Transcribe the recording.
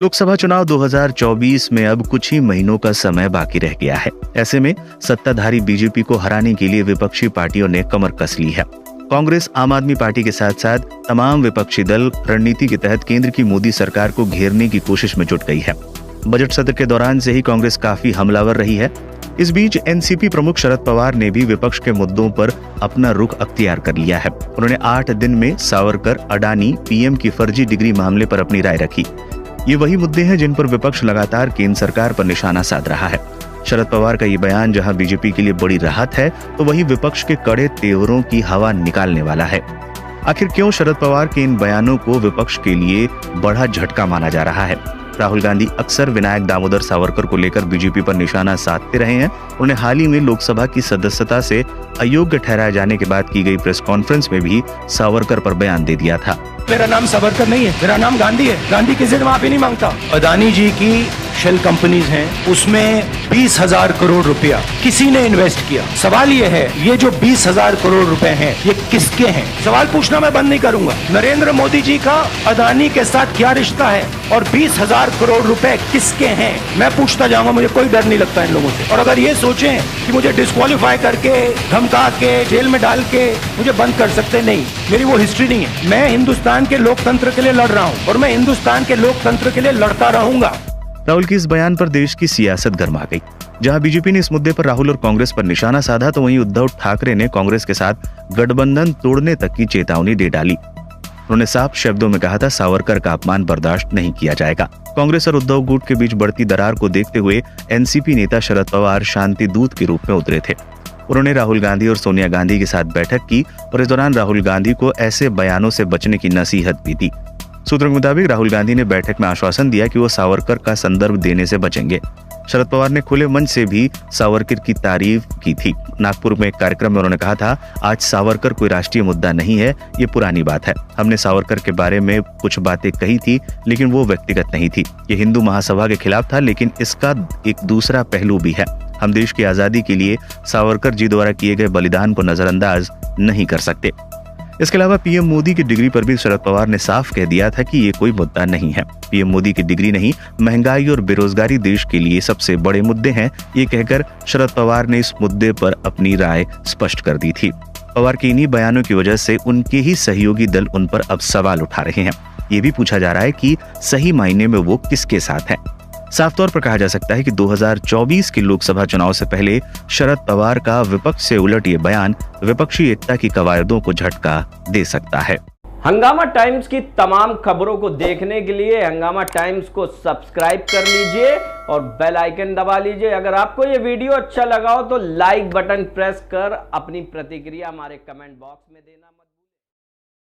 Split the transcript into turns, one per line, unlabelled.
लोकसभा चुनाव 2024 में अब कुछ ही महीनों का समय बाकी रह गया है। ऐसे में सत्ताधारी बीजेपी को हराने के लिए विपक्षी पार्टियों ने कमर कस ली है। कांग्रेस, आम आदमी पार्टी के साथ साथ तमाम विपक्षी दल रणनीति के तहत केंद्र की मोदी सरकार को घेरने की कोशिश में जुट गई है। बजट सत्र के दौरान से ही कांग्रेस काफी हमलावर रही है। इस बीच एनसीपी प्रमुख शरद पवार ने भी विपक्ष के मुद्दों पर अपना रुख अख्तियार कर लिया है। उन्होंने 8 दिन में सावरकर, अडानी, पीएम की फर्जी डिग्री मामले पर अपनी राय रखी। ये वही मुद्दे हैं जिन पर विपक्ष लगातार केंद्र सरकार पर निशाना साध रहा है। शरद पवार का ये बयान जहां बीजेपी के लिए बड़ी राहत है, तो वहीं विपक्ष के कड़े तेवरों की हवा निकालने वाला है। आखिर क्यों शरद पवार के इन बयानों को विपक्ष के लिए बड़ा झटका माना जा रहा है? राहुल गांधी अक्सर विनायक दामोदर सावरकर को लेकर बीजेपी पर निशाना साधते रहे हैं। उन्हें हाल ही में लोकसभा की सदस्यता से अयोग्य ठहराए जाने के बाद की गई प्रेस कॉन्फ्रेंस में भी सावरकर पर बयान दे दिया था।
मेरा नाम सावरकर नहीं है, मेरा नाम गांधी है। गांधी किसी से माफी नहीं मांगता। अदानी जी की शेल कंपनीज हैं, उसमें 20,000 करोड़ रुपया किसी ने इन्वेस्ट किया। सवाल ये है, ये जो 20,000 करोड़ रुपए हैं, ये किसके हैं? सवाल पूछना मैं बंद नहीं करूंगा। नरेंद्र मोदी जी का अदानी के साथ क्या रिश्ता है और 20,000 करोड़ रुपए किसके हैं? मैं पूछता जाऊंगा, मुझे कोई डर नहीं लगता इन लोगों से। और अगर ये सोचें कि मुझे डिस्क्वालीफाई करके, धमका के, जेल में डाल के मुझे बंद कर सकते, नहीं, मेरी वो हिस्ट्री नहीं है। मैं हिंदुस्तान के लोकतंत्र के लिए लड़ रहा हूँ और मैं हिंदुस्तान के लोकतंत्र के लिए लड़ता रहूंगा।
राहुल की इस बयान पर देश की सियासत गर्मा गई। जहां बीजेपी ने इस मुद्दे पर राहुल और कांग्रेस पर निशाना साधा, तो वहीं उद्धव ठाकरे ने कांग्रेस के साथ गठबंधन तोड़ने तक की चेतावनी दे डाली। उन्होंने साफ शब्दों में कहा था, सावरकर का अपमान बर्दाश्त नहीं किया जाएगा। कांग्रेस और उद्धव गुट के बीच बढ़ती दरार को देखते हुए एनसीपी नेता शरद पवार शांति दूत के रूप में उतरे थे। उन्होंने राहुल गांधी और सोनिया गांधी के साथ बैठक की और इस दौरान राहुल गांधी को ऐसे बयानों से बचने की नसीहत भी दी। सूत्रों के मुताबिक राहुल गांधी ने बैठक में आश्वासन दिया कि वो सावरकर का संदर्भ देने से बचेंगे। शरद पवार ने खुले मंच से भी सावरकर की तारीफ की थी। नागपुर में एक कार्यक्रम में उन्होंने कहा था, आज सावरकर कोई राष्ट्रीय मुद्दा नहीं है, ये पुरानी बात है। हमने सावरकर के बारे में कुछ बातें कही थी, लेकिन वो व्यक्तिगत नहीं थी। ये हिंदू महासभा के खिलाफ था, लेकिन इसका एक दूसरा पहलू भी है। हम देश की आजादी के लिए सावरकर जी द्वारा किए गए बलिदान को नजरअंदाज नहीं कर सकते। इसके अलावा पीएम मोदी की डिग्री पर भी शरद पवार ने साफ कह दिया था कि ये कोई मुद्दा नहीं है। पीएम मोदी की डिग्री नहीं, महंगाई और बेरोजगारी देश के लिए सबसे बड़े मुद्दे हैं, ये कहकर शरद पवार ने इस मुद्दे पर अपनी राय स्पष्ट कर दी थी। पवार के इन्हीं बयानों की वजह से उनके ही सहयोगी दल उन पर अब सवाल उठा रहे हैं। ये भी पूछा जा रहा है कि सही मायने में वो किसके साथ हैं। साफ तौर पर कहा जा सकता है कि 2024 के लोकसभा चुनाव से पहले शरद पवार का विपक्ष से उलट ये बयान विपक्षी एकता की कवायदों को झटका दे सकता है।
हंगामा टाइम्स की तमाम खबरों को देखने के लिए हंगामा टाइम्स को सब्सक्राइब कर लीजिए और बेल आइकन दबा लीजिए। अगर आपको ये वीडियो अच्छा लगा हो तो लाइक बटन प्रेस कर अपनी प्रतिक्रिया हमारे कमेंट बॉक्स में देना मत